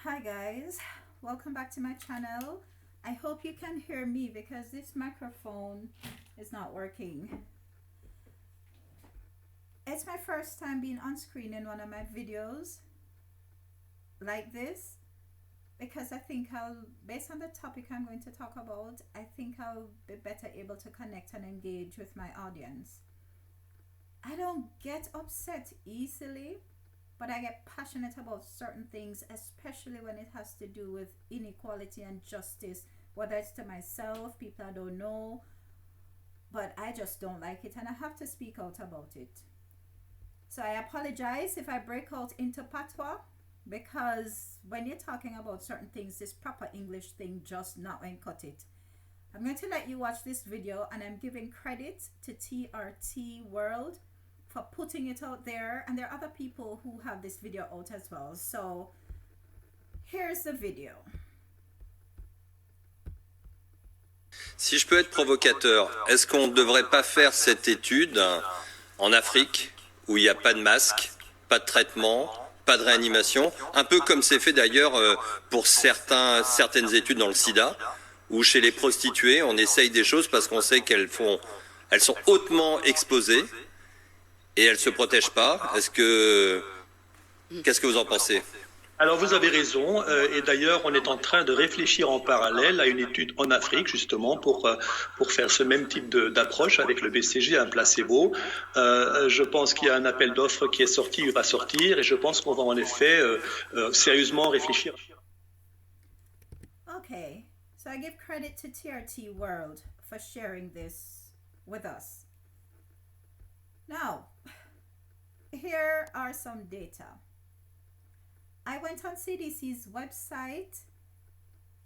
Hi guys, welcome back to my channel. I hope you can hear me because this microphone is not working. It's my first time being on screen in one of my videos like this because I think based on the topic I'm going to talk about, I think I'll be better able to connect and engage with my audience. I don't get upset easily, but I get passionate about certain things, especially when it has to do with inequality and justice, whether it's to myself, people I don't know, but I just don't like it and I have to speak out about it. So I apologize if I break out into patois because when you're talking about certain things, this proper English thing just not going to cut it. I'm going to let you watch this video and I'm giving credit to TRT World for putting it out there, and there are other people who have this video out as well. So here's the video. Si je peux être provocateur, est-ce qu'on ne devrait pas faire cette étude en Afrique où il n'y a pas de masque, pas de traitement, pas de réanimation, un peu comme c'est fait d'ailleurs pour certaines études dans le sida, où chez les prostituées, on essaye des choses parce qu'on sait elles sont hautement exposées et elles ne se protègent pas. Qu'est-ce que vous en pensez ? Alors vous avez raison, et d'ailleurs on est en train de réfléchir en parallèle à une étude en Afrique justement pour faire ce même type d'approche avec le BCG, un placebo. Je pense qu'il y a un appel d'offres qui est sorti ou va sortir, et je pense qu'on va en effet sérieusement réfléchir. Okay, so I give credit to TRT World for sharing this with us. Now, here are some data. I went on CDC's website,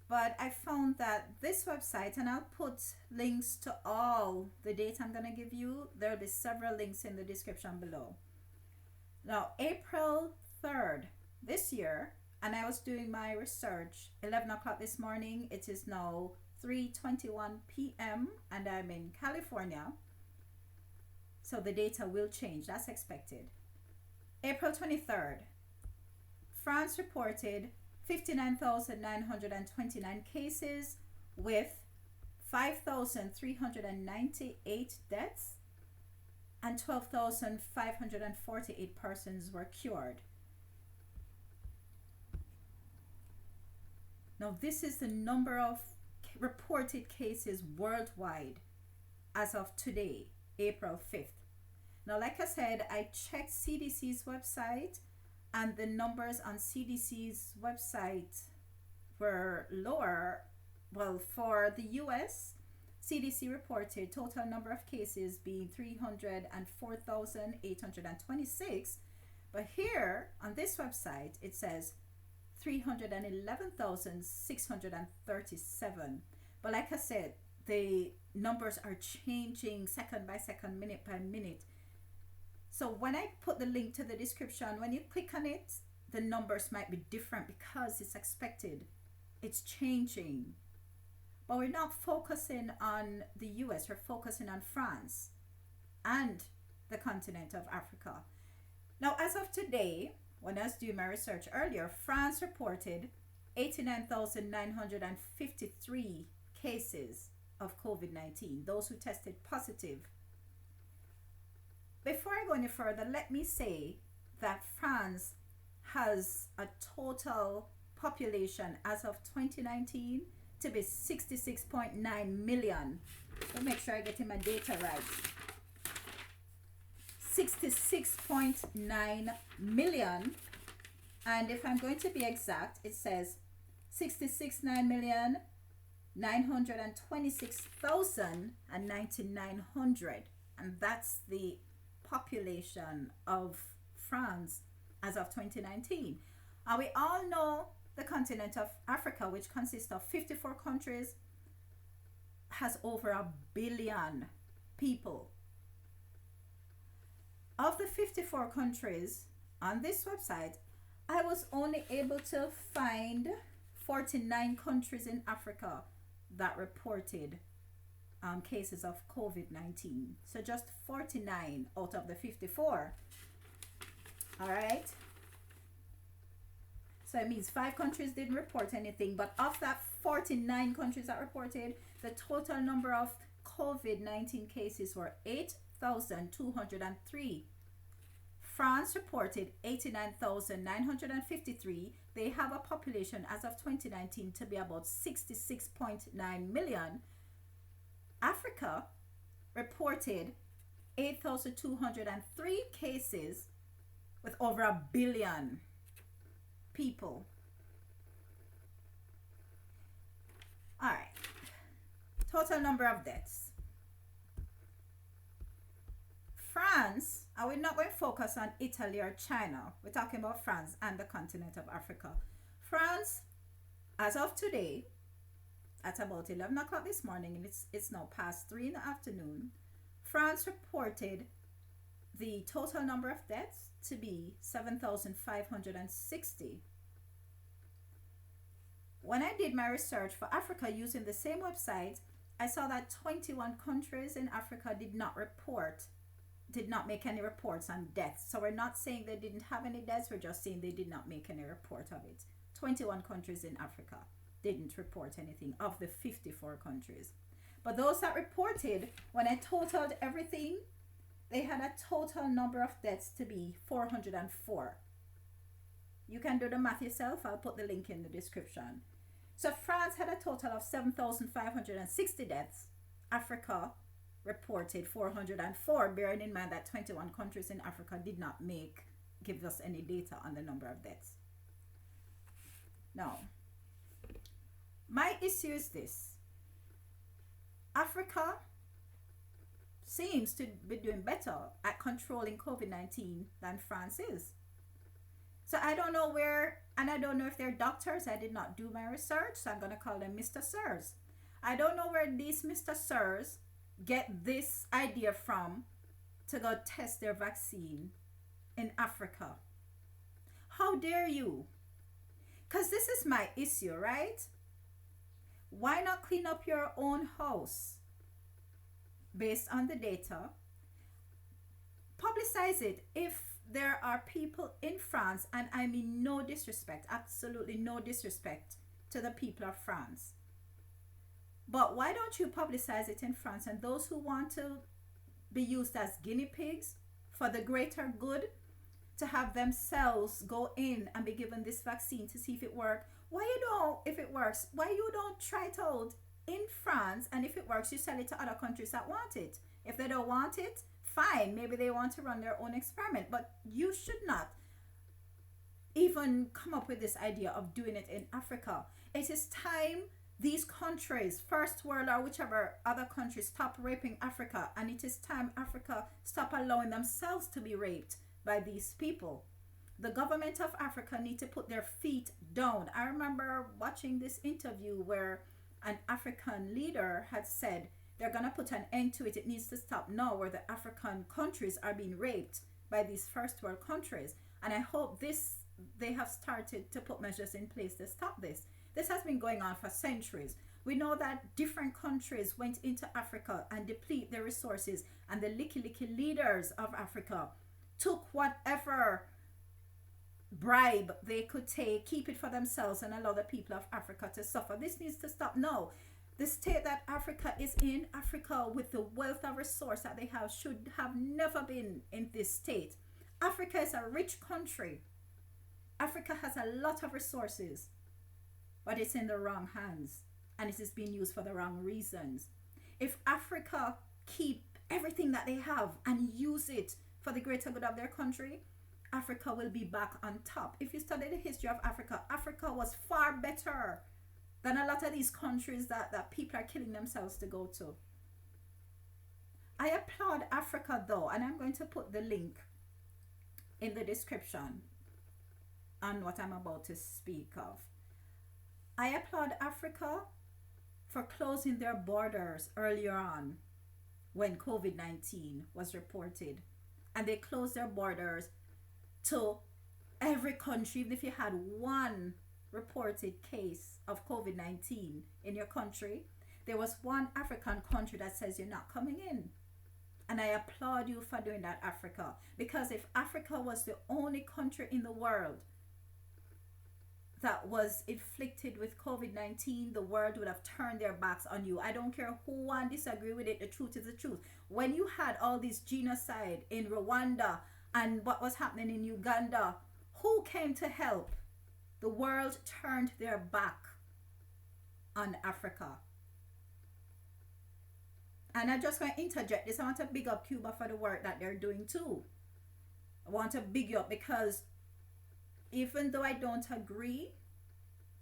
but I found that this website, and I'll put links to all the data I'm going to give you. There'll be several links in the description below. Now, April 3rd this year, and I was doing my research 11 o'clock this morning. It is now 3:21 p.m. and I'm in California. So the data will change. That's expected. April 23rd. France reported 59,929 cases with 5,398 deaths and 12,548 persons were cured. Now, this is the number of reported cases worldwide as of today, April 5th. Now, like I said, I checked CDC's website, and the numbers on CDC's website were lower. Well, for the US, CDC reported total number of cases being 304,826. But here on this website, it says 311,637. But like I said, the numbers are changing second by second, minute by minute. So when I put the link to the description, when you click on it, the numbers might be different because it's expected. It's changing. But we're not focusing on the US, we're focusing on France and the continent of Africa. Now, as of today, when I was doing my research earlier, France reported 89,953 cases of COVID-19, those who tested positive. Before I go any further, let me say that France has a total population as of 2019 to be 66.9 million. Let me make sure I get my data right. 66.9 million. And if I'm going to be exact, it says 66,926,900. And that's the population of France as of 2019. And we all know the continent of Africa, which consists of 54 countries, has over 1 billion people. Of the 54 countries on this website, I was only able to find 49 countries in Africa that reported cases of COVID-19. So just 49 out of the 54. All right. So it means 5 countries didn't report anything. But of that 49 countries that reported, the total number of COVID-19 cases were 8,203. France reported 89,953. They have a population as of 2019 to be about 66.9 million. Africa reported 8,203 cases with over a billion people. All right. Total number of deaths. France, and we're not going to focus on Italy or China. We're talking about France and the continent of Africa. France, as of today, at about 11 o'clock this morning, and it's now past 3 in the afternoon, France reported the total number of deaths to be 7,560. When I did my research for Africa using the same website, I saw that 21 countries in Africa did not make any reports on deaths. So we're not saying they didn't have any deaths, we're just saying they did not make any report of it. 21 countries in Africa didn't report anything of the 54 countries. But those that reported, when I totaled everything, they had a total number of deaths to be 404. You can do the math yourself. I'll put the link in the description. So France had a total of 7,560 deaths. Africa reported 404, bearing in mind that 21 countries in Africa did not give us any data on the number of deaths. Now, my issue is this. Africa seems to be doing better at controlling COVID-19 than France is. So I don't know where, and I don't know if they're doctors. I did not do my research, so I'm going to call them Mr. Sirs. I don't know where these Mr. Sirs get this idea from to go test their vaccine in Africa. How dare you? Because this is my issue, right? Why not clean up your own house based on the data? Publicize it. If there are people in France, and I mean no disrespect, absolutely no disrespect to the people of France, but why don't you publicize it in France, and those who want to be used as guinea pigs for the greater good, to have themselves go in and be given this vaccine to see if it works. Why you don't, if it works, why you don't try it out in France, and if it works, you sell it to other countries that want it. If they don't want it, fine, maybe they want to run their own experiment, but you should not even come up with this idea of doing it in Africa. It is time these countries, first world or whichever other countries, stop raping Africa, and it is time Africa stop allowing themselves to be raped by these people. The government of Africa need to put their feet down. I remember watching this interview where an African leader had said they're going to put an end to it. It needs to stop now, where the African countries are being raped by these first world countries. And I hope they have started to put measures in place to stop this. This has been going on for centuries. We know that different countries went into Africa and deplete their resources, and the licky leaders of Africa took whatever bribe they could take, keep it for themselves, and allow the people of Africa to suffer. This needs to stop now. The state that Africa is in, Africa with the wealth of resource that they have, should have never been in this state. Africa is a rich country. Africa has a lot of resources, but it's in the wrong hands, and it is being used for the wrong reasons. If Africa keep everything that they have and use it for the greater good of their country, Africa will be back on top. If you study the history of Africa, Africa was far better than a lot of these countries that people are killing themselves to go to. I applaud Africa though, and I'm going to put the link in the description on what I'm about to speak of. I applaud Africa for closing their borders earlier on when COVID-19 was reported. And they closed their borders to every country. Even if you had one reported case of COVID-19 in your country, there was one African country that says you're not coming in. And I applaud you for doing that, Africa. Because if Africa was the only country in the world that was inflicted with COVID-19, the world would have turned their backs on you. I don't care who want disagree with it. The truth is the truth. When you had all this genocide in Rwanda and what was happening in Uganda, who came to help? The world turned their back on Africa. And I just want to interject this. I want to big up Cuba for the work that they're doing too. I want to big you up because even though I don't agree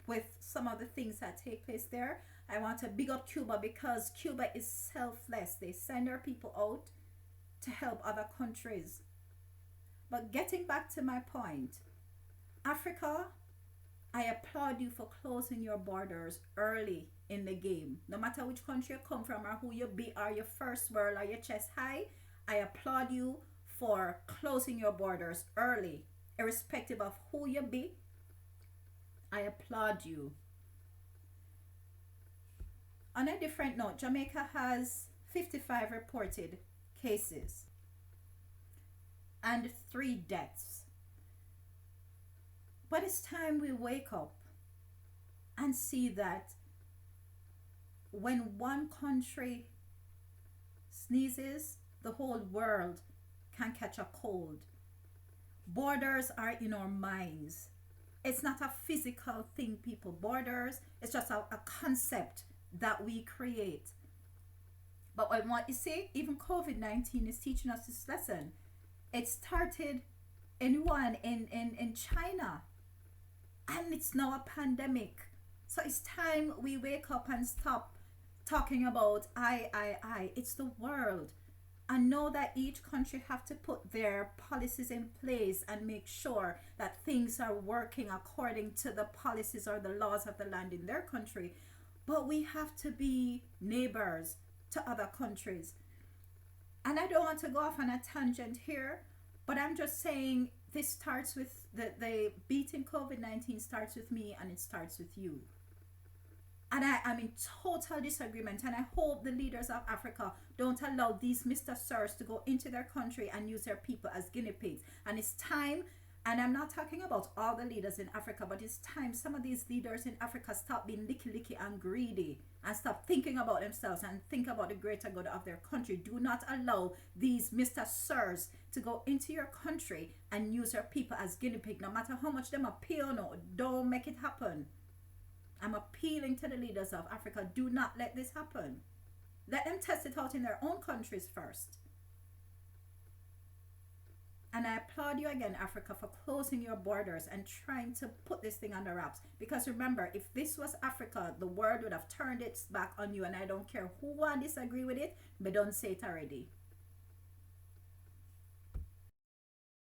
with some of the things that take place there, I want to big up Cuba because Cuba is selfless. They send their people out to help other countries. But getting back to my point, Africa, I applaud you for closing your borders early in the game. No matter which country you come from or who you be, or your first world or your chest high, I applaud you for closing your borders early, irrespective of who you be. I applaud you. On a different note, Jamaica has 55 reported cases and 3 deaths. But it's time we wake up and see that when one country sneezes, the whole world can catch a cold. Borders are in our minds. It's not a physical thing, people. Borders, it's just a concept that we create. But what you see, even COVID-19 is teaching us this lesson. It started in China, and it's now a pandemic. So it's time we wake up and stop talking about I. It's the world. And know that each country have to put their policies in place and make sure that things are working according to the policies or the laws of the land in their country. But we have to be neighbors to other countries. And I don't want to go off on a tangent here, but I'm just saying this starts with the beating COVID-19 starts with me and it starts with you. And I'm in total disagreement, and I hope the leaders of Africa don't allow these Mr. Sirs to go into their country and use their people as guinea pigs. And it's time, and I'm not talking about all the leaders in Africa, but it's time some of these leaders in Africa stop being licky and greedy and stop thinking about themselves and think about the greater good of their country. Do not allow these Mr. Sirs to go into your country and use your people as guinea pigs, no matter how much them appeal. No, don't make it happen. I'm appealing to the leaders of Africa. Do not let this happen. Let them test it out in their own countries first. And I applaud you again, Africa, for closing your borders and trying to put this thing under wraps. Because remember, if this was Africa, the world would have turned its back on you. And I don't care who will disagree with it, but don't say it already.